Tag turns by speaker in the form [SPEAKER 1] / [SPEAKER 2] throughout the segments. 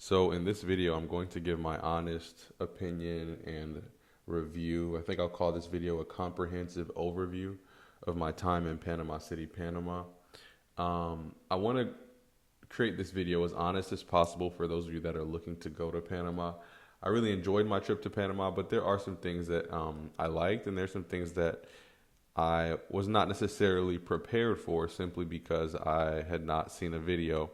[SPEAKER 1] So in this video, I'm going to give my honest opinion and review. I think I'll call this video a comprehensive overview of my time in Panama City, Panama. I want to create this video as honest as possible for those of you that are looking to go to Panama. I really enjoyed my trip to Panama, but there are some things that I liked, and there's some things that I was not necessarily prepared for simply because I had not seen a video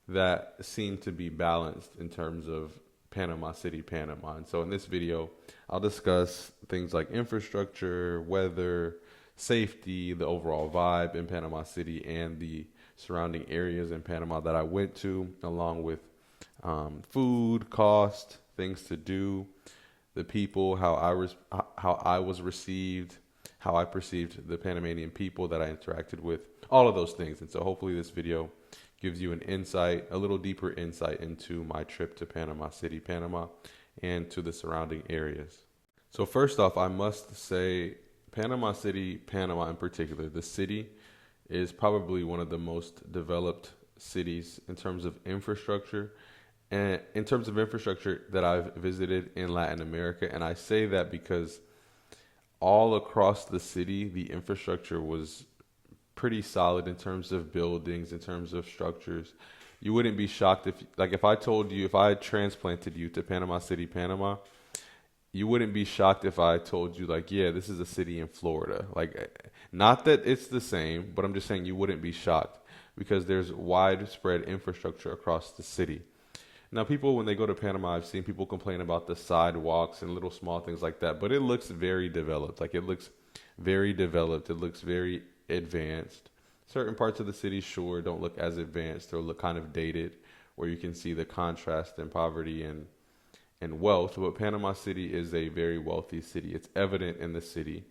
[SPEAKER 1] that seemed to be balanced in terms of Panama City, Panama. And so in this video, I'll discuss things like infrastructure, weather, safety, the overall vibe in Panama City, and the surrounding areas in Panama that I went to, along with food, cost, things to do, the people, how I was received, how I perceived the Panamanian people that I interacted with, all of those things. And so hopefully this video gives you an insight, a little deeper insight into my trip to Panama City, Panama, and to the surrounding areas. So first off, I must say Panama City, Panama in particular, the city is probably one of the most developed cities in terms of infrastructure and in terms of infrastructure that I've visited in Latin America. And I say that because all across the city, the infrastructure was pretty solid in terms of buildings, in terms of structures. You wouldn't be shocked if I told you, if I transplanted you to Panama City, Panama, you wouldn't be shocked if I told you yeah, this is a city in Florida. Not that it's the same, but I'm just saying you wouldn't be shocked because there's widespread infrastructure across the city. Now, people, when they go to Panama, I've seen people complain about the sidewalks and little small things like that, but it looks very developed. It looks very developed. It looks very advanced. Certain parts of the city, sure, don't look as advanced or look kind of dated, where you can see the contrast in poverty and wealth. But Panama City is a very wealthy city. It's evident in the city,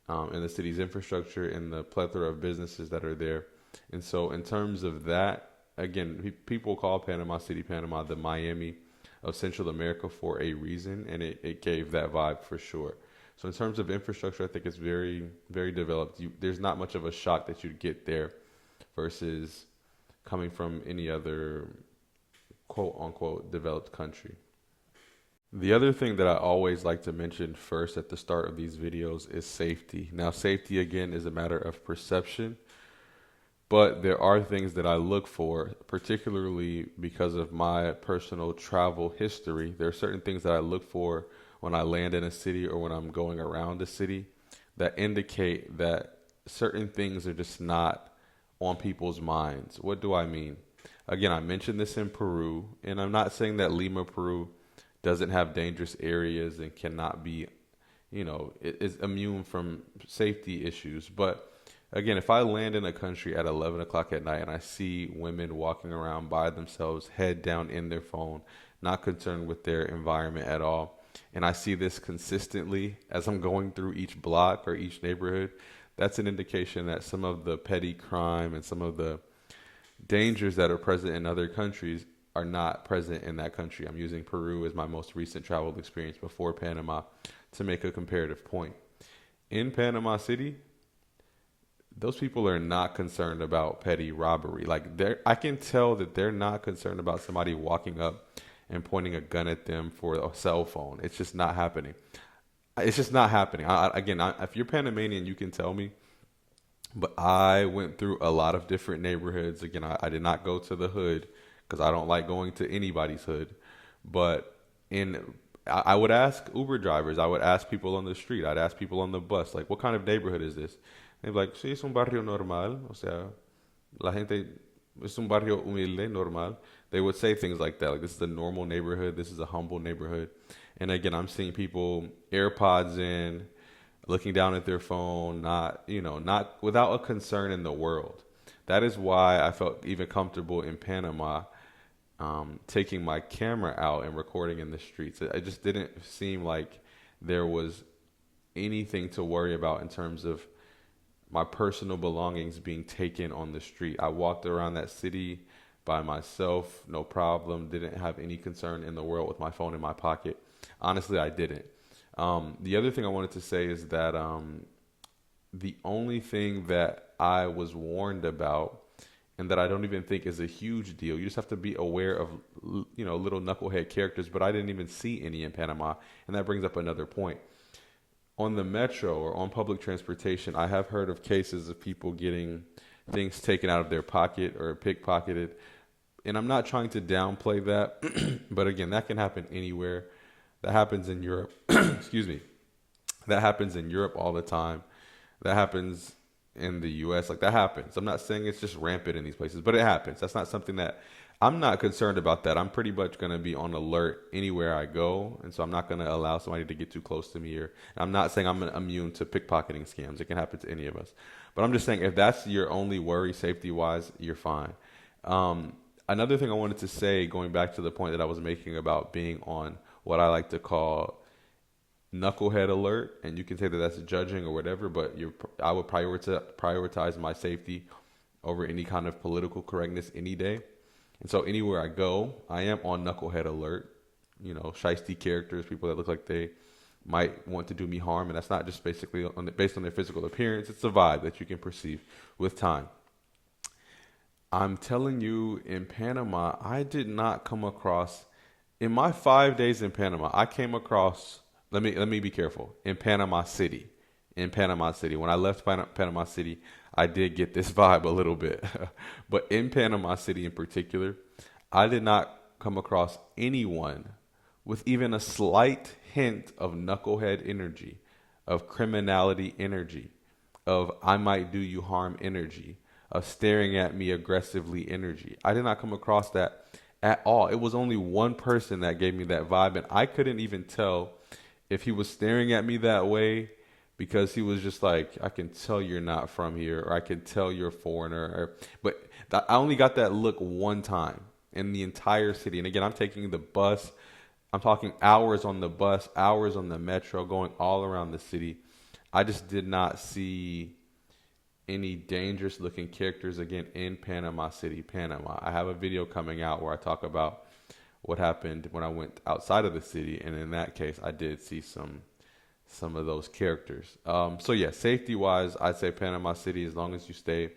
[SPEAKER 1] in the city's infrastructure, in the plethora of businesses that are there. And so in terms of that, again, people call Panama City, Panama the Miami of Central America for a reason, and it gave that vibe for sure. So in terms of infrastructure, I think it's very, very developed. There's not much of a shock that you'd get there versus coming from any other quote unquote developed country. The other thing that I always like to mention first at the start of these videos is safety. Now, safety, again, is a matter of perception, but there are things that I look for, particularly because of my personal travel history. There are certain things that I look for when I land in a city or when I'm going around a city that indicate that certain things are just not on people's minds. What do I mean? Again, I mentioned this in Peru, and I'm not saying that Lima, Peru doesn't have dangerous areas and cannot be, is immune from safety issues. But again, if I land in a country at 11 o'clock at night and I see women walking around by themselves, head down in their phone, not concerned with their environment at all, and I see this consistently as I'm going through each block or each neighborhood, that's an indication that some of the petty crime and some of the dangers that are present in other countries are not present in that country. I'm using Peru as my most recent travel experience before Panama to make a comparative point. In Panama City, those people are not concerned about petty robbery. I can tell that they're not concerned about somebody walking up and pointing a gun at them for a cell phone. It's just not happening. It's just not happening. If you're Panamanian, you can tell me. But I went through a lot of different neighborhoods. Again, I did not go to the hood because I don't like going to anybody's hood. But I would ask Uber drivers. I would ask people on the street. I'd ask people on the bus, what kind of neighborhood is this? They'd be like, sí, es un barrio normal. O sea, la gente es un barrio humilde, normal. They would say things like that. This is a normal neighborhood. This is a humble neighborhood. And again, I'm seeing people AirPods in, looking down at their phone, not without a concern in the world. That is why I felt even comfortable in Panama, taking my camera out and recording in the streets. It just didn't seem like there was anything to worry about in terms of my personal belongings being taken on the street. I walked around that city by myself, no problem. Didn't have any concern in the world with my phone in my pocket. Honestly, I didn't. The other thing I wanted to say is that the only thing that I was warned about and that I don't even think is a huge deal. You just have to be aware of, little knucklehead characters, but I didn't even see any in Panama. And that brings up another point. On the metro or on public transportation, I have heard of cases of people getting things taken out of their pocket or pickpocketed. And I'm not trying to downplay that, but again, that can happen anywhere. That happens in Europe. Excuse me. That happens in Europe all the time. That happens in the US. Like, that happens. I'm not saying it's just rampant in these places, but it happens. That's not something that I'm not concerned about. That I'm pretty much going to be on alert anywhere I go. And so I'm not going to allow somebody to get too close to me. Or I'm not saying I'm immune to pickpocketing scams. It can happen to any of us. But I'm just saying, if that's your only worry safety wise, you're fine. Another thing I wanted to say, going back to the point that I was making about being on what I like to call knucklehead alert, and you can say that that's judging or whatever, but I would prioritize my safety over any kind of political correctness any day. And so anywhere I go, I am on knucklehead alert. Shiesty characters, people that look like they might want to do me harm, and that's not just basically based on their physical appearance. It's a vibe that you can perceive with time. I'm telling you, in Panama, I did not come across, in my 5 days in Panama, I came across, let me be careful, in Panama City. When I left Panama City, I did get this vibe a little bit. But in Panama City in particular, I did not come across anyone with even a slight hint of knucklehead energy, of criminality energy, of I might do you harm energy, of staring at me aggressively energy. I did not come across that at all. It was only one person that gave me that vibe, and I couldn't even tell if he was staring at me that way because he was just like, I can tell you're not from here, or I can tell you're a foreigner. But I only got that look one time in the entire city. And again, I'm taking the bus. I'm talking hours on the bus, hours on the metro, going all around the city. I just did not see any dangerous looking characters again in Panama City, Panama. I have a video coming out where I talk about what happened when I went outside of the city, and in that case, I did see some of those characters. So yeah, safety wise, I'd say Panama City, as long as you stay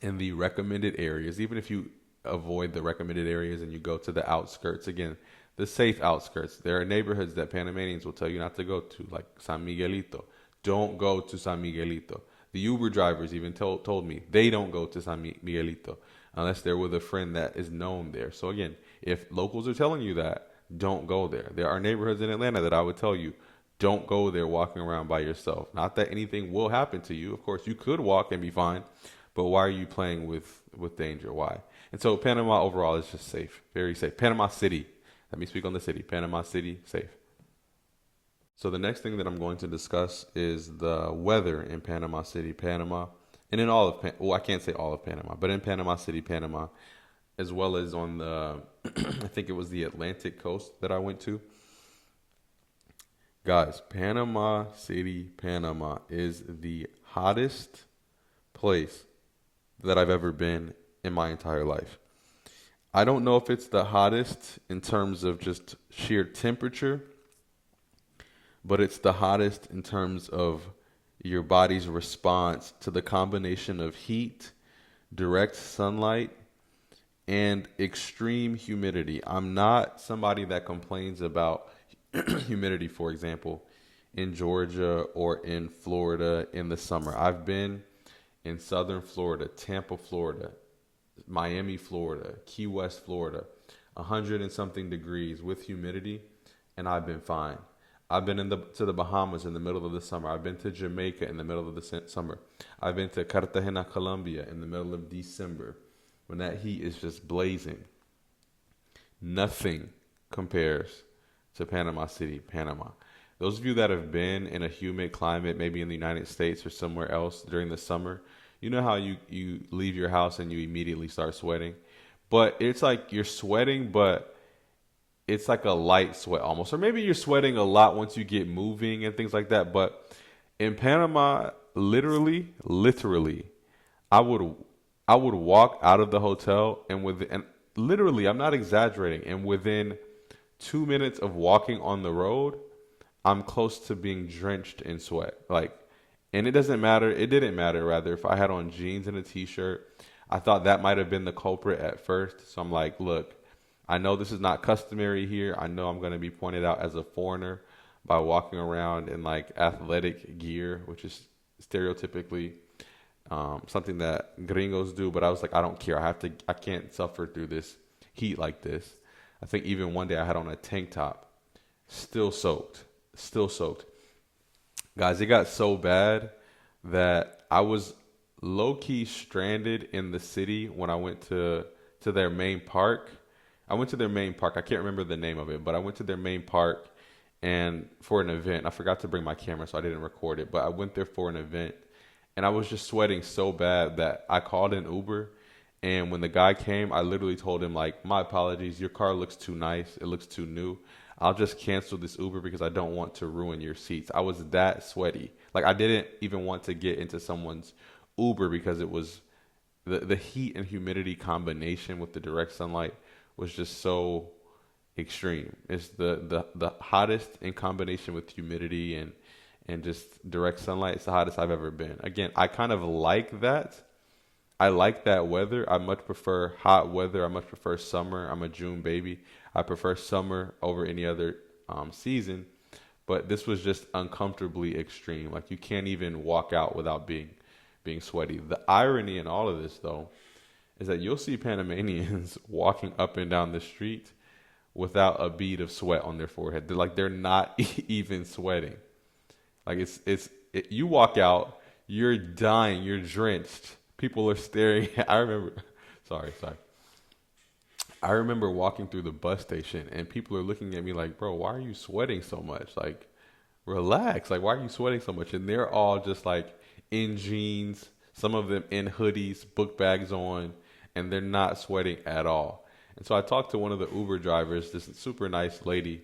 [SPEAKER 1] in the recommended areas, even if you avoid the recommended areas and you go to the outskirts, again, the safe outskirts. There are neighborhoods that Panamanians will tell you not to go to, like San Miguelito. Don't go to San Miguelito. The Uber drivers even told me they don't go to San Miguelito unless they're with a friend that is known there. So again, if locals are telling you that, don't go there. There are neighborhoods in Atlanta that I would tell you, don't go there walking around by yourself. Not that anything will happen to you. Of course, you could walk and be fine, but why are you playing with danger? Why? And so Panama overall is just safe, very safe. Panama City. Let me speak on the city. Panama City, safe. So the next thing that I'm going to discuss is the weather in Panama City, Panama, and in all of I can't say all of Panama, but in Panama City, Panama, as well as on the, I think it was the Atlantic coast that I went to. Guys, Panama City, Panama is the hottest place that I've ever been in my entire life. I don't know if it's the hottest in terms of just sheer temperature, but it's the hottest in terms of your body's response to the combination of heat, direct sunlight, and extreme humidity. I'm not somebody that complains about humidity, for example, in Georgia or in Florida in the summer. I've been in southern Florida, Tampa, Florida, Miami, Florida, Key West, Florida, 100 and something degrees with humidity, and I've been fine. I've been to the Bahamas in the middle of the summer. I've been to Jamaica in the middle of the summer. I've been to Cartagena, Colombia in the middle of December when that heat is just blazing. Nothing compares to Panama City, Panama. Those of you that have been in a humid climate, maybe in the United States or somewhere else during the summer, you know how you leave your house and you immediately start sweating? But it's like you're sweating, but it's like a light sweat almost. Or maybe you're sweating a lot once you get moving and things like that. But in Panama, literally, I would walk out of the hotel and literally, I'm not exaggerating, and within 2 minutes of walking on the road, I'm close to being drenched in sweat. And it didn't matter rather if I had on jeans and a t-shirt. I thought that might have been the culprit at first. So I'm like, look, I know this is not customary here. I know I'm going to be pointed out as a foreigner by walking around in like athletic gear, which is stereotypically something that gringos do. But I was like, I don't care. I can't suffer through this heat like this. I think even one day I had on a tank top, still soaked, still soaked. Guys, it got so bad that I was low key stranded in the city when I went to their main park. I went to their main park. I can't remember the name of it, but I went to their main park and for an event. I forgot to bring my camera, so I didn't record it, but I went there for an event and I was just sweating so bad that I called an Uber. And when the guy came, I literally told him, like, my apologies, your car looks too nice, it looks too new. I'll just cancel this Uber because I don't want to ruin your seats. I was that sweaty. Like, I didn't even want to get into someone's Uber because it was the heat and humidity combination with the direct sunlight was just so extreme. It's the hottest in combination with humidity and just direct sunlight. It's the hottest I've ever been. Again, I kind of like that. I like that weather. I much prefer hot weather. I much prefer summer. I'm a June baby. I prefer summer over any other season. But this was just uncomfortably extreme. Like you can't even walk out without being sweaty. The irony in all of this, though, is that you'll see Panamanians walking up and down the street without a bead of sweat on their forehead. They're not even sweating. Like you walk out, you're dying, you're drenched. People are staring. I remember, sorry. I remember walking through the bus station and people are looking at me like, bro, why are you sweating so much? Like, relax. Like, why are you sweating so much? And they're all just like in jeans, some of them in hoodies, book bags on, and they're not sweating at all. And so I talked to one of the Uber drivers, this super nice lady,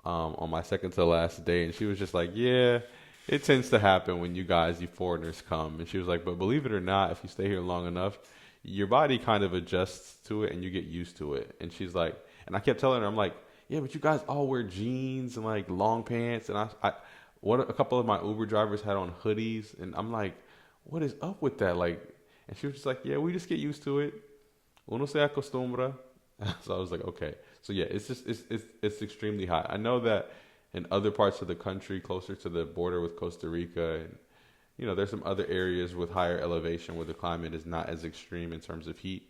[SPEAKER 1] on my second to last day. And she was just like, yeah, it tends to happen when you foreigners come. And she was like, but believe it or not, if you stay here long enough, your body kind of adjusts to it and you get used to it. And she's like, and I kept telling her, I'm like, yeah, but you guys all wear jeans and like long pants. And a couple of my Uber drivers had on hoodies. And I'm like, what is up with that? Like, and she was just like, yeah, we just get used to it. Uno se acostumbra. So I was like, okay. So yeah, it's extremely hot. I know that in other parts of the country, closer to the border with Costa Rica, and there's some other areas with higher elevation where the climate is not as extreme in terms of heat,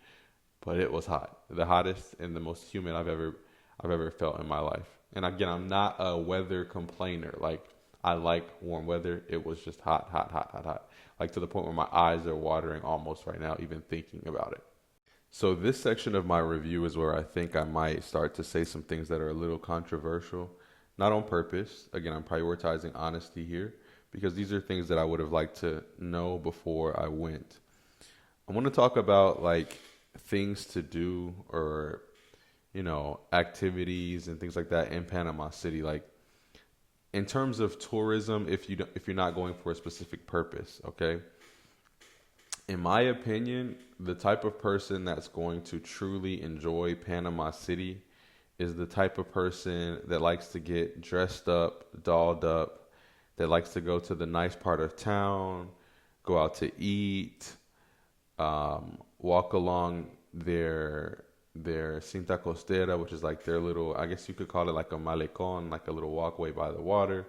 [SPEAKER 1] but it was hot, the hottest and the most humid I've ever felt in my life. And again, I'm not a weather complainer. Like I like warm weather. It was just hot, like to the point where my eyes are watering almost right now, even thinking about it. So this section of my review is where I think I might start to say some things that are a little controversial. Not on purpose. Again, I'm prioritizing honesty here because these are things that I would have liked to know before I went. I want to talk about like things to do or, activities and things like that in Panama City. Like in terms of tourism, if you're not going for a specific purpose, okay? In my opinion, the type of person that's going to truly enjoy Panama City is the type of person that likes to get dressed up, dolled up, that likes to go to the nice part of town, go out to eat, walk along their cinta costera, which is like their little, I guess you could call it like a malecón, like a little walkway by the water.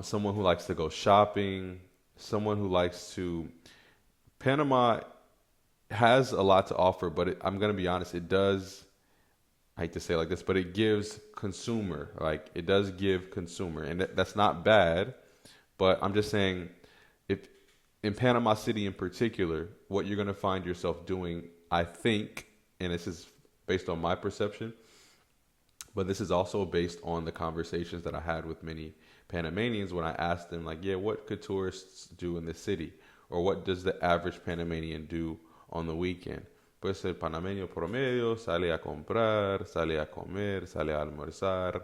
[SPEAKER 1] Someone who likes to go shopping, someone who likes to... Panama has a lot to offer, but I'm going to be honest, it does... I hate to say it like this, but it gives consumer. Like it does give consumer, and that's not bad. But I'm just saying, if in Panama City in particular, what you're going to find yourself doing, I think, and this is based on my perception, but this is also based on the conversations that I had with many Panamanians when I asked them, like, yeah, what could tourists do in the city, or what does the average Panamanian do on the weekend? Pues el panameño promedio sale a comprar, sale a comer, sale a almorzar,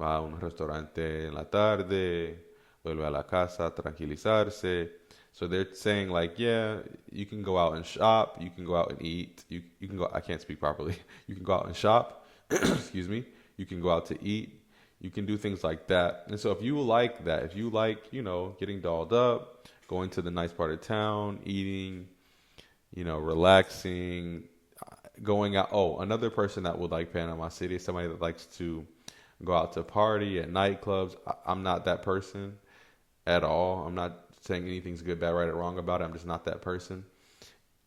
[SPEAKER 1] va a un restaurante en la tarde, vuelve a la casa a tranquilizarse. So they're saying like, yeah, you can go out and shop, you can go out and eat, you can go, I can't speak properly, you can go out and shop, excuse me, you can go out to eat, you can do things like that. And so if you like that, if you like, getting dolled up, going to the nice part of town, eating, relaxing, going out. Oh, another person that would like Panama City is somebody that likes to go out to party at nightclubs. I'm not that person at all. I'm not saying anything's good, bad, right, or wrong about it. I'm just not that person.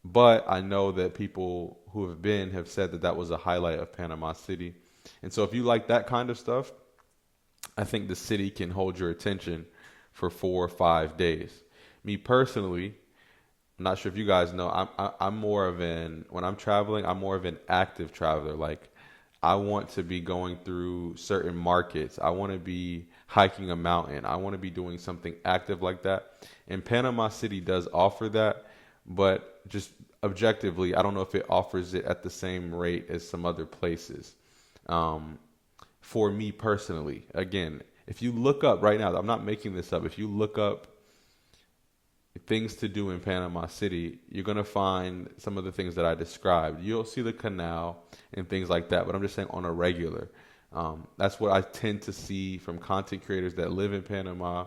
[SPEAKER 1] But I know that people who have been have said that that was a highlight of Panama City. And so if you like that kind of stuff, I think the city can hold your attention for 4 or 5 days. Me personally, I'm not sure if you guys know, I'm more of when I'm traveling, I'm more of an active traveler. Like, I want to be going through certain markets. I want to be hiking a mountain. I want to be doing something active like that. And Panama City does offer that, but just objectively, I don't know if it offers it at the same rate as some other places. For me personally, again, if you look up right now, I'm not making this up. If you look up things to do in Panama City, you're going to find some of the things that I described. You'll see the canal and things like that, but I'm just saying on a regular. That's what I tend to see from content creators that live in Panama.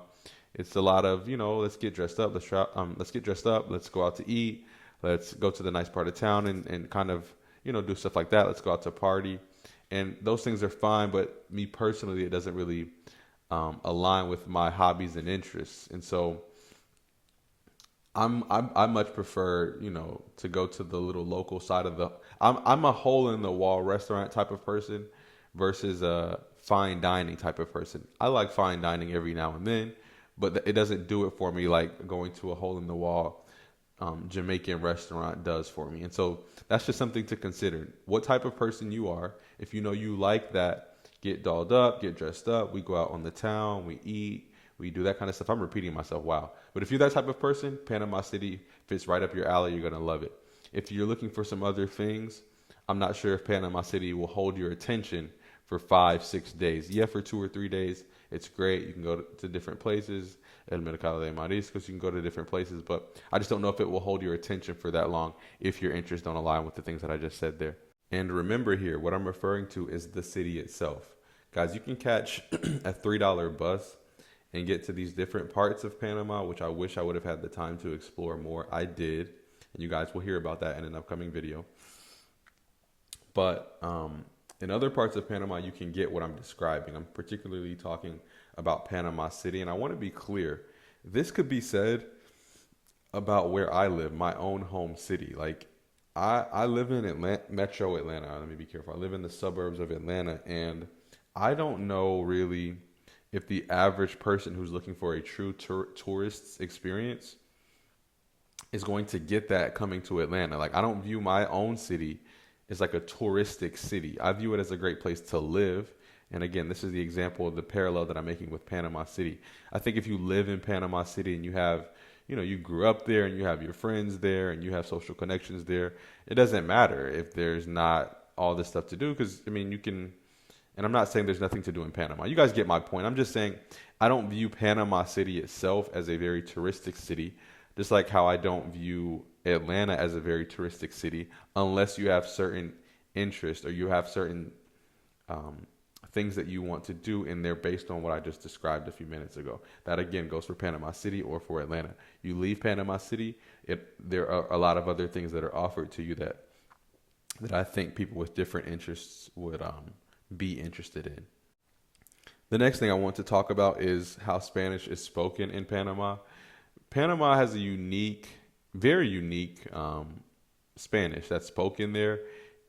[SPEAKER 1] It's a lot of, let's get dressed up. Let's get dressed up. Let's go out to eat. Let's go to the nice part of town and kind of, do stuff like that. Let's go out to party. And those things are fine, but me personally, it doesn't really align with my hobbies and interests. And so I much prefer, to go to the little local side of I'm a hole in the wall restaurant type of person versus a fine dining type of person. I like fine dining every now and then, but it doesn't do it for me like going to a hole in the wall Jamaican restaurant does for me. And so that's just something to consider. What type of person you are. If you know you like that, get dolled up, get dressed up. We go out on the town, we eat, we do that kind of stuff. I'm repeating myself, wow. But if you're that type of person, Panama City fits right up your alley. You're going to love it. If you're looking for some other things, I'm not sure if Panama City will hold your attention for 5-6 days. Yeah, for 2 or 3 days, it's great. You can go to different places. El Mercado de Mariscos, you can go to different places, but I just don't know if it will hold your attention for that long if your interests don't align with the things that I just said there. And remember here, what I'm referring to is the city itself. Guys, you can catch a $3 bus and get to these different parts of Panama, which I wish I would have had the time to explore more. I did, and you guys will hear about that in an upcoming video. But in other parts of Panama, you can get what I'm describing. I'm particularly talking about Panama City, and I want to be clear. This could be said about where I live, my own home city. Like, I live in Metro Atlanta. Let me be careful. I live in the suburbs of Atlanta, and I don't know really if the average person who's looking for a true tourist experience is going to get that coming to Atlanta. Like, I don't view my own city as like a touristic city. I view it as a great place to live. And again, this is the example of the parallel that I'm making with Panama City. I think if you live in Panama City and you have, you grew up there and you have your friends there and you have social connections there, it doesn't matter if there's not all this stuff to do. Because, you can, and I'm not saying there's nothing to do in Panama. You guys get my point. I'm just saying I don't view Panama City itself as a very touristic city, just like how I don't view Atlanta as a very touristic city unless you have certain interests or you have certain things that you want to do in there based on what I just described a few minutes ago. That again goes for Panama City or for Atlanta. You leave Panama City, there are a lot of other things that are offered to you that I think people with different interests would be interested in. The next thing I want to talk about is how Spanish is spoken in Panama. Panama has a very unique Spanish that's spoken there.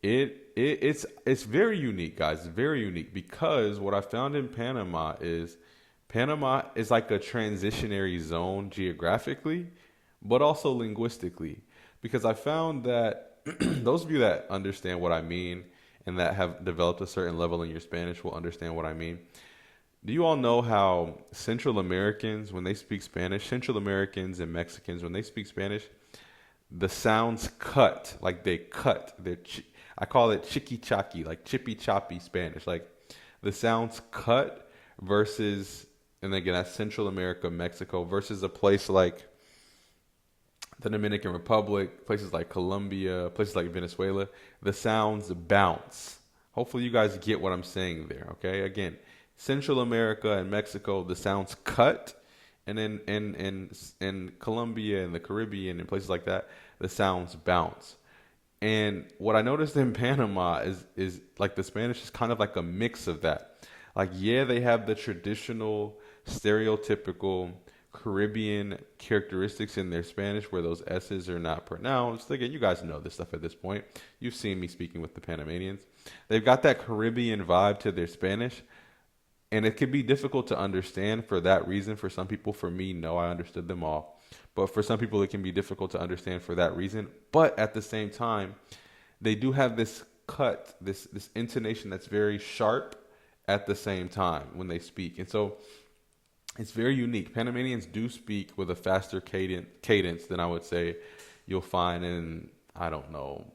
[SPEAKER 1] It's very unique, guys. It's very unique because what I found in Panama is like a transitionary zone geographically, but also linguistically. Because I found that those of you that understand what I mean and that have developed a certain level in your Spanish will understand what I mean. Do you all know how Central Americans, when they speak Spanish, Central Americans and Mexicans, when they speak Spanish, the sounds cut, like they cut. I call it chiqui-chaki, like chippy-choppy Spanish. Like the sounds cut versus, and again, that's Central America, Mexico, versus a place like the Dominican Republic, places like Colombia, places like Venezuela. The sounds bounce. Hopefully you guys get what I'm saying there, okay? Again, Central America and Mexico, the sounds cut, And then in Colombia and the Caribbean and places like that, the sounds bounce. And what I noticed in Panama is like the Spanish is kind of like a mix of that. Like, yeah, they have the traditional, stereotypical Caribbean characteristics in their Spanish where those S's are not pronounced. Again, you guys know this stuff at this point. You've seen me speaking with the Panamanians. They've got that Caribbean vibe to their Spanish, and it can be difficult to understand for that reason. For some people, for me, no, I understood them all. But for some people, it can be difficult to understand for that reason. But at the same time, they do have this cut, this intonation that's very sharp at the same time when they speak. And so it's very unique. Panamanians do speak with a faster cadence than I would say you'll find in, I don't know,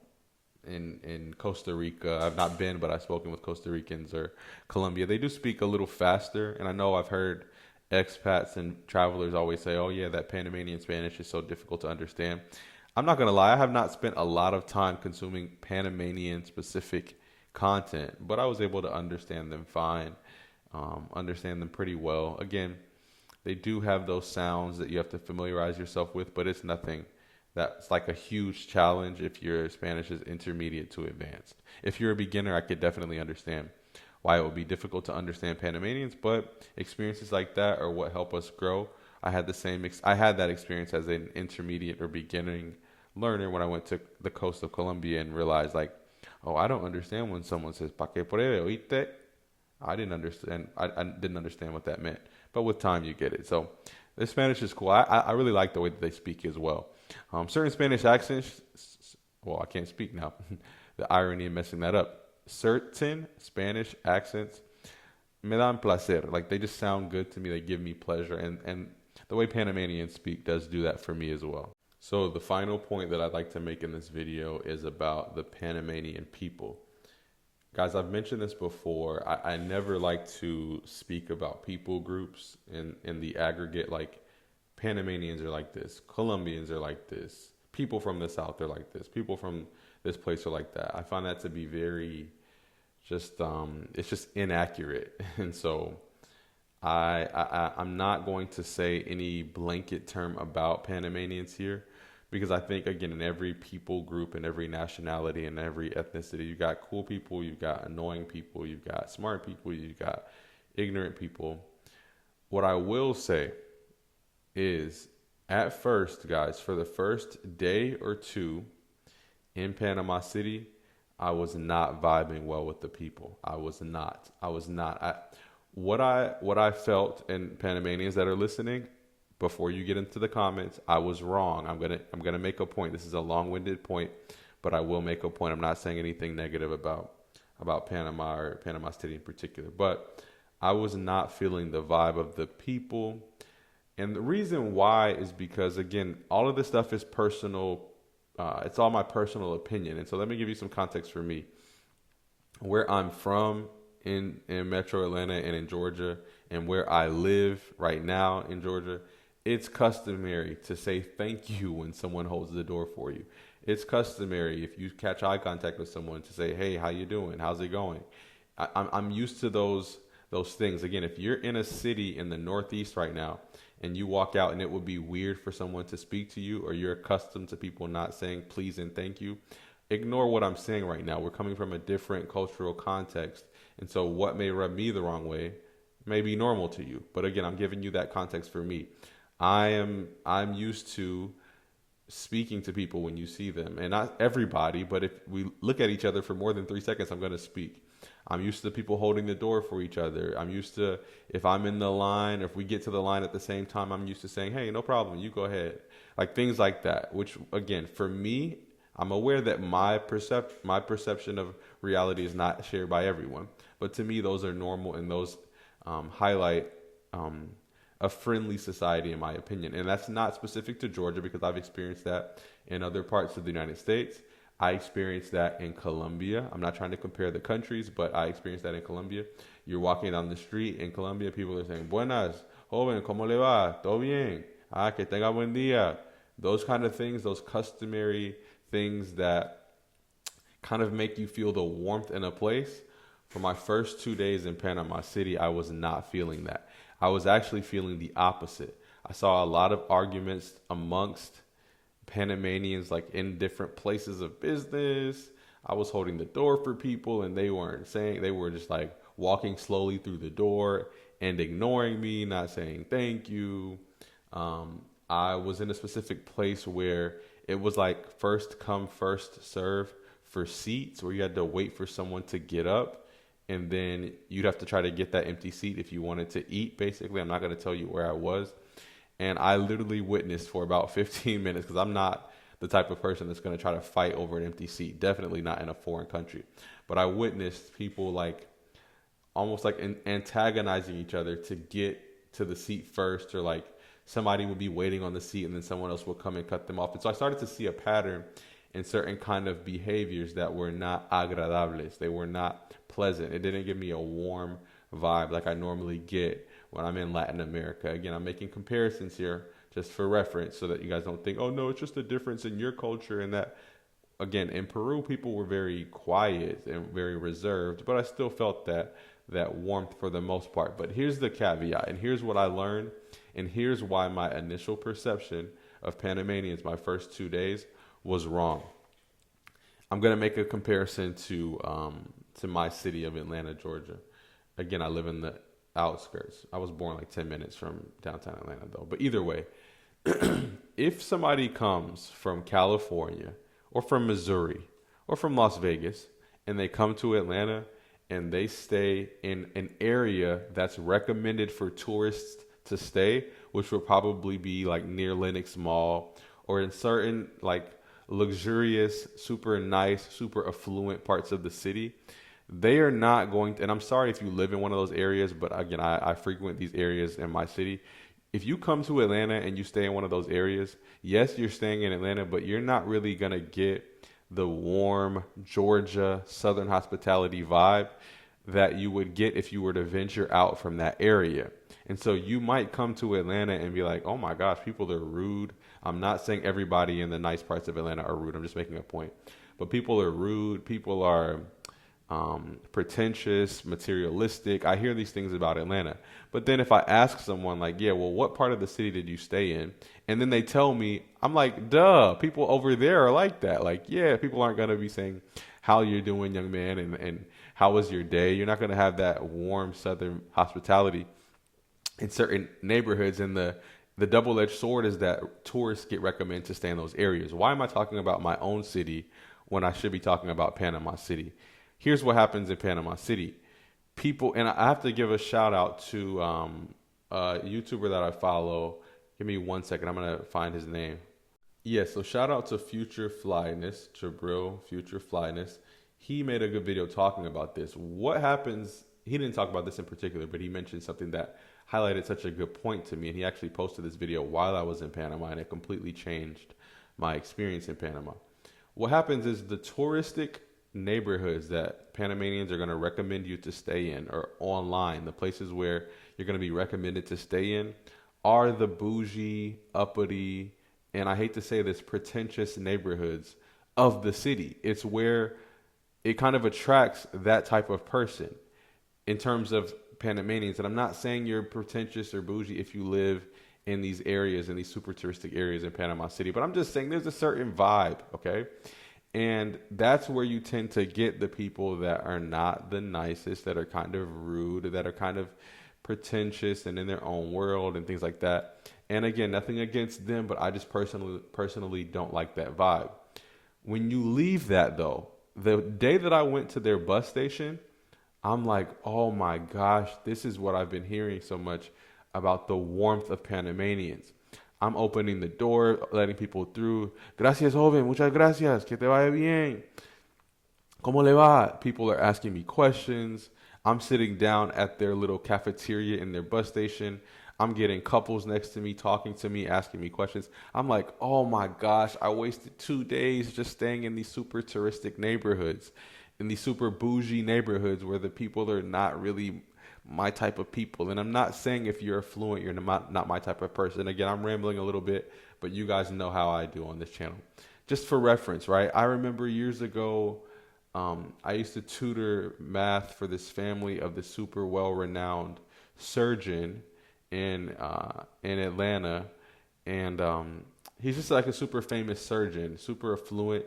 [SPEAKER 1] in Costa Rica. I've not been, but I've spoken with Costa Ricans, or Colombia. They do speak a little faster. And I know I've heard expats and travelers always say, oh yeah, that Panamanian Spanish is so difficult to understand. I'm not going to lie, I have not spent a lot of time consuming Panamanian specific content, but I was able to understand them fine, understand them pretty well. Again, they do have those sounds that you have to familiarize yourself with, but it's nothing that's like a huge challenge if your Spanish is intermediate to advanced. If you're a beginner, I could definitely understand why it would be difficult to understand Panamanians, but experiences like that are what help us grow. I had that experience as an intermediate or beginning learner when I went to the coast of Colombia and realized, like, oh, I don't understand when someone says "pa que pruebe, oíste." I didn't understand. I didn't understand what that meant, but with time you get it. So the Spanish is cool. I really like the way that they speak as well. Certain Spanish accents. Well, I can't speak now. The irony of messing that up. Certain Spanish accents me dan placer. Like, they just sound good to me. They give me pleasure. And the way Panamanians speak does do that for me as well. So the final point that I'd like to make in this video is about the Panamanian people. Guys, I've mentioned this before. I never like to speak about people groups in the aggregate. Like, Panamanians are like this. Colombians are like this. People from the South are like this. People from this place are like that. I find that to be very it's just inaccurate. And so I'm not going to say any blanket term about Panamanians here, because I think, again, in every people group, in every nationality, in every ethnicity, you've got cool people, you've got annoying people, you've got smart people, you've got ignorant people. What I will say is, at first, guys, for the first day or two in Panama City, I was not vibing well with the people. I was not. What I felt, and Panamanians that are listening, before you get into the comments, I was wrong. I'm gonna make a point. This is a long-winded point, but I will make a point. I'm not saying anything negative about Panama or Panama City in particular, but I was not feeling the vibe of the people. And the reason why is because, again, all of this stuff is personal. It's all my personal opinion. And so let me give you some context for me. Where I'm from in Metro Atlanta and in Georgia, and where I live right now in Georgia, it's customary to say thank you when someone holds the door for you. It's customary, if you catch eye contact with someone, to say, hey, how you doing? How's it going? I'm used to those things. Again, if you're in a city in the Northeast right now and you walk out and it would be weird for someone to speak to you, or you're accustomed to people not saying please and thank you, ignore what I'm saying right now. We're coming from a different cultural context. And so what may rub me the wrong way may be normal to you. But again, I'm giving you that context for me. I'm used to speaking to people when you see them, and not everybody, but if we look at each other for more than 3 seconds, I'm going to speak. I'm used to people holding the door for each other. I'm used to, if I'm in the line, or if we get to the line at the same time, I'm used to saying, hey, no problem, you go ahead. Like, things like that, which, again, for me, I'm aware that my perception of reality is not shared by everyone. But to me, those are normal, and those highlight a friendly society, in my opinion. And that's not specific to Georgia, because I've experienced that in other parts of the United States. I experienced that in Colombia. I'm not trying to compare the countries, but I experienced that in Colombia. You're walking down the street in Colombia, people are saying, buenas, joven, ¿cómo le va? ¿Todo bien? Ah, que tenga buen día. Those kind of things, those customary things that kind of make you feel the warmth in a place. For my first 2 days in Panama City, I was not feeling that. I was actually feeling the opposite. I saw a lot of arguments amongst Panamanians, like in different places of business. I was holding the door for people and they weren't saying, they were just like walking slowly through the door and ignoring me, not saying thank you. I was in a specific place where it was like first come, first serve for seats, where you had to wait for someone to get up and then you'd have to try to get that empty seat if you wanted to eat, basically. I'm not going to tell you where I was. And I literally witnessed for about 15 minutes, because I'm not the type of person that's going to try to fight over an empty seat. Definitely not in a foreign country. But I witnessed people like almost like antagonizing each other to get to the seat first, or like somebody would be waiting on the seat and then someone else would come and cut them off. And so I started to see a pattern in certain kind of behaviors that were not agradables. They were not pleasant. It didn't give me a warm vibe like I normally get when I'm in Latin America. Again, I'm making comparisons here just for reference so that you guys don't think, oh no, it's just a difference in your culture. And that, again, in Peru, people were very quiet and very reserved, but I still felt that warmth for the most part. But here's the caveat, and here's what I learned, and here's why my initial perception of Panamanians my first 2 days was wrong. I'm going to make a comparison to my city of Atlanta, Georgia. Again, I live in the outskirts. I was born like 10 minutes from downtown Atlanta, though. But either way, if somebody comes from California or from Missouri or from Las Vegas and they come to Atlanta and they stay in an area that's recommended for tourists to stay, which would probably be like near Lenox Mall or in certain like luxurious, super nice, super affluent parts of the city, they are not going to, and I'm sorry if you live in one of those areas, but again, I frequent these areas in my city. If you come to Atlanta and you stay in one of those areas, yes, you're staying in Atlanta, but you're not really going to get the warm Georgia Southern hospitality vibe that you would get if you were to venture out from that area. And so you might come to Atlanta and be like, oh my gosh, people are rude. I'm not saying everybody in the nice parts of Atlanta are rude. I'm just making a point. But people are rude. People are pretentious, materialistic. I hear these things about Atlanta. But then if I ask someone like, yeah, well, what part of the city did you stay in? And then they tell me, I'm like, duh, people over there are like that. Like, yeah, people aren't going to be saying how you're doing, young man, and how was your day? You're not going to have that warm Southern hospitality in certain neighborhoods. And the double-edged sword is that tourists get recommended to stay in those areas. Why am I talking about my own city when I should be talking about Panama City? Here's what happens in Panama City. People, and I have to give a shout out to a YouTuber that I follow. Give me 1 second. I'm going to find his name. Yeah, so shout out to Future Flyness, Jabril Future Flyness. He made a good video talking about this. What happens, he didn't talk about this in particular, but he mentioned something that highlighted such a good point to me. And he actually posted this video while I was in Panama, and it completely changed my experience in Panama. What happens is the touristic neighborhoods that Panamanians are going to recommend you to stay in, or online, the places where you're going to be recommended to stay in, are the bougie, uppity, and I hate to say this, pretentious neighborhoods of the city. It's where it kind of attracts that type of person in terms of Panamanians. And I'm not saying you're pretentious or bougie if you live in these areas, in these super touristic areas in Panama City, but I'm just saying there's a certain vibe, okay? And that's where you tend to get the people that are not the nicest, that are kind of rude, that are kind of pretentious and in their own world and things like that. And again, nothing against them, but I just personally don't like that vibe. When you leave that though, the day that I went to their bus station, I'm like, oh my gosh, this is what I've been hearing so much about, the warmth of Panamanians. I'm opening the door, letting people through. Gracias, joven. Muchas gracias. Que te vaya bien. ¿Cómo le va? People are asking me questions. I'm sitting down at their little cafeteria in their bus station. I'm getting couples next to me, talking to me, asking me questions. I'm like, oh my gosh, I wasted 2 days just staying in these super touristic neighborhoods, in these super bougie neighborhoods where the people are not really my type of people. And I'm not saying if you're affluent, you're not my type of person. Again, I'm rambling a little bit, but you guys know how I do on this channel. Just for reference, right? I remember years ago, I used to tutor math for this family of this super well-renowned surgeon in Atlanta, and he's just like a super famous surgeon, super affluent.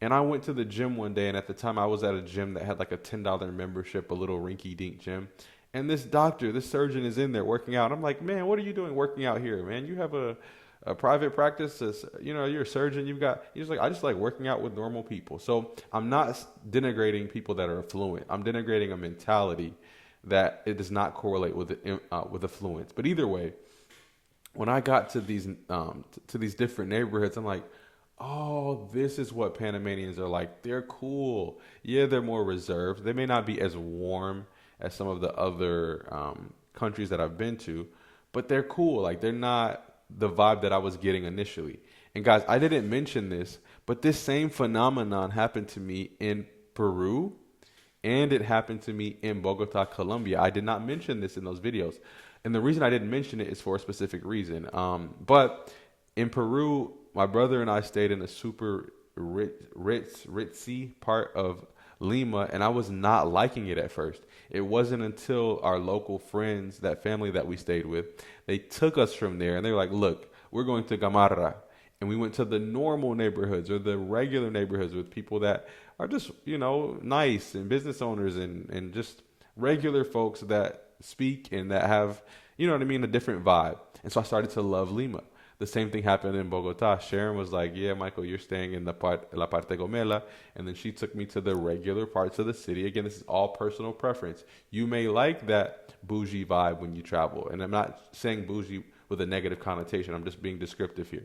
[SPEAKER 1] And I went to the gym one day, and at the time I was at a gym that had like a $10 membership, a little rinky-dink gym. And this doctor, this surgeon is in there working out. I'm like, man, what are you doing working out here, man? You have a private practice. You're a surgeon. He's like, I just like working out with normal people. So I'm not denigrating people that are affluent. I'm denigrating a mentality that it does not correlate with affluence. But either way, when I got to these different neighborhoods, I'm like, oh, this is what Panamanians are like. They're cool. Yeah, they're more reserved. They may not be as warm as some of the other countries that I've been to, but they're cool. Like, they're not the vibe that I was getting initially. And guys, I didn't mention this, but this same phenomenon happened to me in Peru, and it happened to me in Bogota, Colombia. I did not mention this in those videos. And the reason I didn't mention it is for a specific reason. But in Peru, my brother and I stayed in a super ritzy part of Lima, and I was not liking it at first. It wasn't until our local friends, that family that we stayed with, they took us from there, and they were like, look, we're going to Gamarra. And we went to the normal neighborhoods, or the regular neighborhoods, with people that are just, nice, and business owners, and just regular folks that speak and that have, a different vibe. And so I started to love Lima. The same thing happened in Bogota. Sharon was like, yeah, Michael, you're staying in La Parte Gomela. And then she took me to the regular parts of the city. Again, this is all personal preference. You may like that bougie vibe when you travel. And I'm not saying bougie with a negative connotation. I'm just being descriptive here.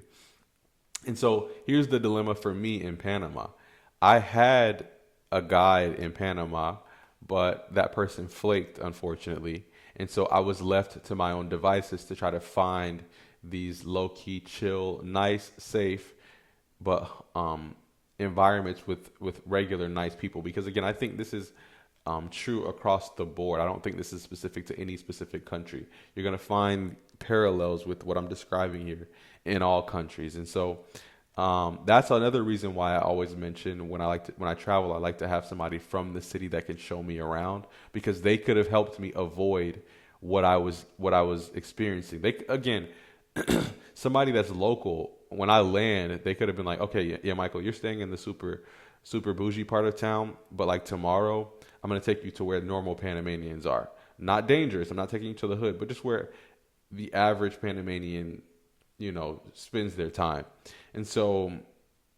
[SPEAKER 1] And so here's the dilemma for me in Panama. I had a guide in Panama, but that person flaked, unfortunately. And so I was left to my own devices to try to find these low-key, chill, nice, safe, but environments with regular, nice people. Because, again, I think this is true across the board. I don't think this is specific to any specific country. You're going to find parallels with what I'm describing here in all countries. And so that's another reason why I always mention when I travel, I like to have somebody from the city that can show me around, because they could have helped me avoid what I was experiencing. Somebody that's local, when I land, they could have been like, okay, yeah, Michael, you're staying in the super, super bougie part of town, but like tomorrow, I'm going to take you to where normal Panamanians are. Not dangerous. I'm not taking you to the hood, but just where the average Panamanian, spends their time. And so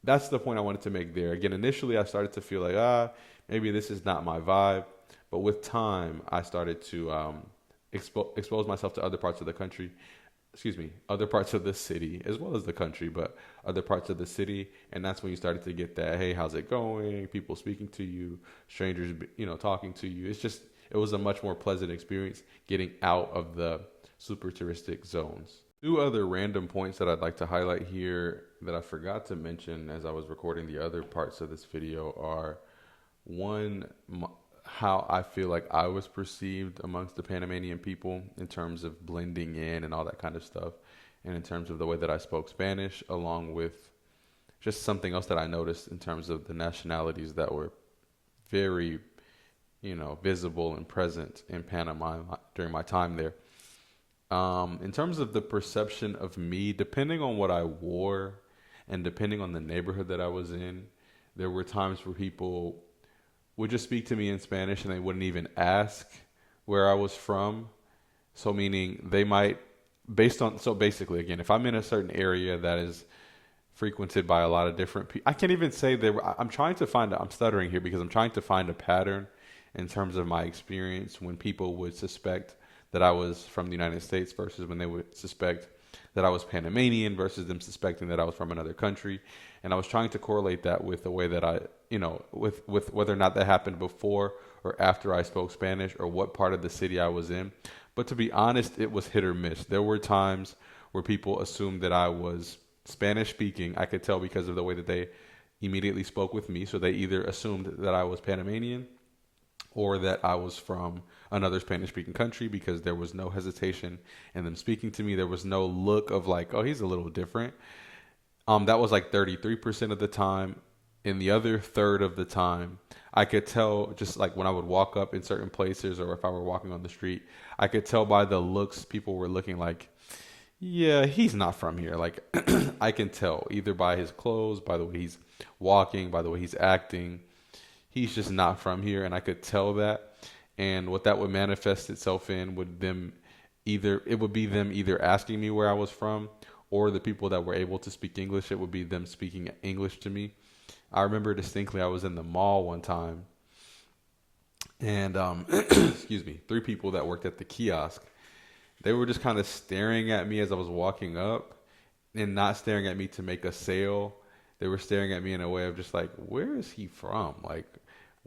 [SPEAKER 1] that's the point I wanted to make there. Again, initially I started to feel like, maybe this is not my vibe. But with time, I started to expose myself to other parts of the country. Other parts of the city, as well as the country, but other parts of the city. And that's when you started to get that, hey, how's it going? People speaking to you, strangers, talking to you. It was a much more pleasant experience getting out of the super touristic zones. Two other random points that I'd like to highlight here that I forgot to mention as I was recording the other parts of this video are, one, how I feel like I was perceived amongst the Panamanian people in terms of blending in and all that kind of stuff, and in terms of the way that I spoke Spanish, along with just something else that I noticed in terms of the nationalities that were very, visible and present in Panama during my time there. In terms of the perception of me, depending on what I wore and depending on the neighborhood that I was in, there were times where people would just speak to me in Spanish and they wouldn't even ask where I was from. So meaning they might, so basically, again, if I'm in a certain area that is frequented by a lot of different people, I can't even say I'm stuttering here because I'm trying to find a pattern in terms of my experience when people would suspect that I was from the United States versus when they would suspect that I was Panamanian versus them suspecting that I was from another country. And I was trying to correlate that with the way that I, with whether or not that happened before or after I spoke Spanish or what part of the city I was in. But to be honest, it was hit or miss. There were times where people assumed that I was Spanish speaking. I could tell because of the way that they immediately spoke with me. So they either assumed that I was Panamanian or that I was from another Spanish-speaking country, because there was no hesitation in them speaking to me. There was no look of like, oh, he's a little different. That was like 33% of the time. In the other third of the time, I could tell just like when I would walk up in certain places or if I were walking on the street, I could tell by the looks people were looking like, yeah, he's not from here. Like I can tell either by his clothes, by the way he's walking, by the way he's acting. He's just not from here, and I could tell that. And what that would manifest itself in would them either it would be them either asking me where I was from, or the people that were able to speak English, it would be them speaking English to me. I remember distinctly I was in the mall one time, and excuse me, three people that worked at the kiosk, they were just kind of staring at me as I was walking up, and not staring at me to make a sale. They were staring at me in a way of just like, where is he from? Like,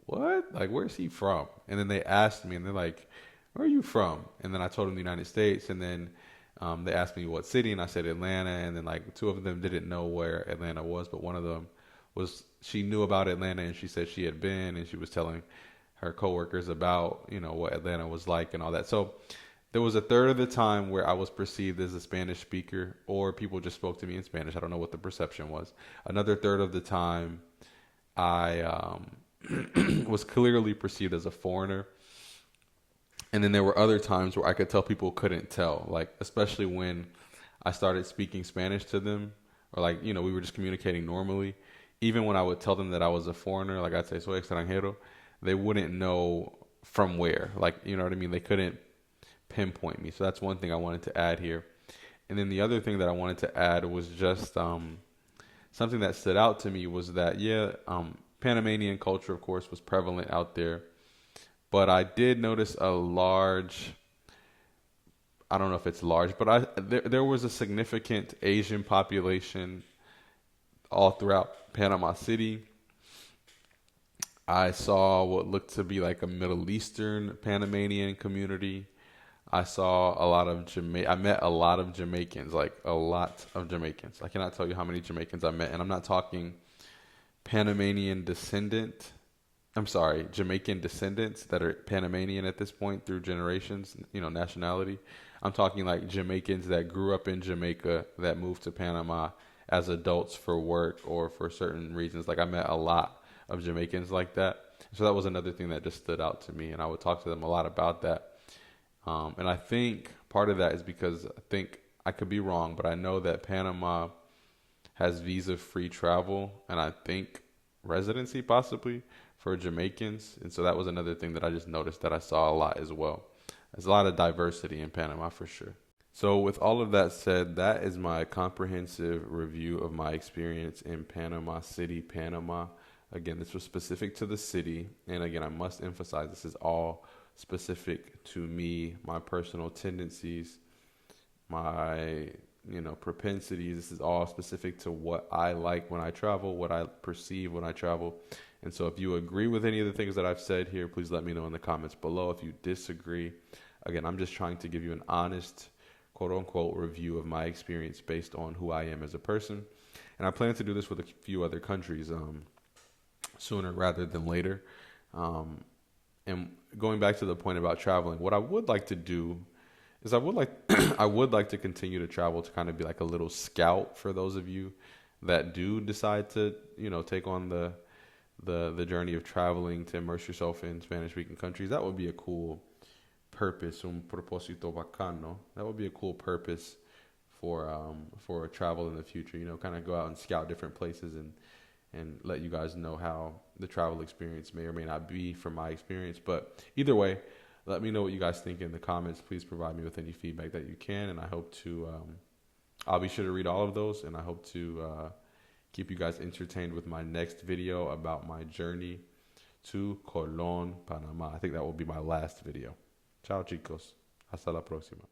[SPEAKER 1] what? Like, where's he from? And then they asked me, and they're like, where are you from? And then I told them the United States, and then they asked me what city, and I said Atlanta, and then like two of them didn't know where Atlanta was, but one of them she knew about Atlanta, and she said she had been, and she was telling her coworkers about, what Atlanta was like and all that. So there was a third of the time where I was perceived as a Spanish speaker, or people just spoke to me in Spanish. I don't know what the perception was. Another third of the time, I was clearly perceived as a foreigner. And then there were other times where I could tell people couldn't tell, like especially when I started speaking Spanish to them, or like, we were just communicating normally. Even when I would tell them that I was a foreigner, like I'd say soy extranjero, they wouldn't know from where. Like, you know what I mean? They couldn't pinpoint me. So that's one thing I wanted to add here. And then the other thing that I wanted to add was just something that stood out to me was that, Panamanian culture, of course, was prevalent out there. But I did notice a large, I don't know if it's large, but there was a significant Asian population all throughout Panama City. I saw what looked to be like a Middle Eastern Panamanian community. I saw a lot of I met a lot of Jamaicans, like a lot of Jamaicans. I cannot tell you how many Jamaicans I met, and I'm not talking Jamaican descendants that are Panamanian at this point through generations, nationality. I'm talking like Jamaicans that grew up in Jamaica that moved to Panama as adults for work or for certain reasons. Like I met a lot of Jamaicans like that. So that was another thing that just stood out to me, and I would talk to them a lot about that. And I think part of that is because I think I could be wrong, but I know that Panama has visa-free travel, and I think residency possibly for Jamaicans. And so that was another thing that I just noticed that I saw a lot as well. There's a lot of diversity in Panama for sure. So with all of that said, that is my comprehensive review of my experience in Panama City, Panama. Again, this was specific to the city. And again, I must emphasize this is all specific to me, my personal tendencies, my propensities. This is all specific to what I like when I travel, what I perceive when I travel. And so if you agree with any of the things that I've said here, please let me know in the comments below. If you disagree, again, I'm just trying to give you an honest, quote unquote, review of my experience based on who I am as a person. And I plan to do this with a few other countries sooner rather than later. And going back to the point about traveling, what I would like to do is I would like to continue to travel to kind of be like a little scout for those of you that do decide to, take on the journey of traveling to immerse yourself in Spanish-speaking countries. That would be a cool purpose, un propósito bacano. That would be a cool purpose for travel in the future. Kind of go out and scout different places and let you guys know how the travel experience may or may not be from my experience. But either way, let me know what you guys think in the comments. Please provide me with any feedback that you can, and I hope to, I'll be sure to read all of those, and I hope to keep you guys entertained with my next video about my journey to Colón, Panama. I think that will be my last video. Ciao, chicos. Hasta la próxima.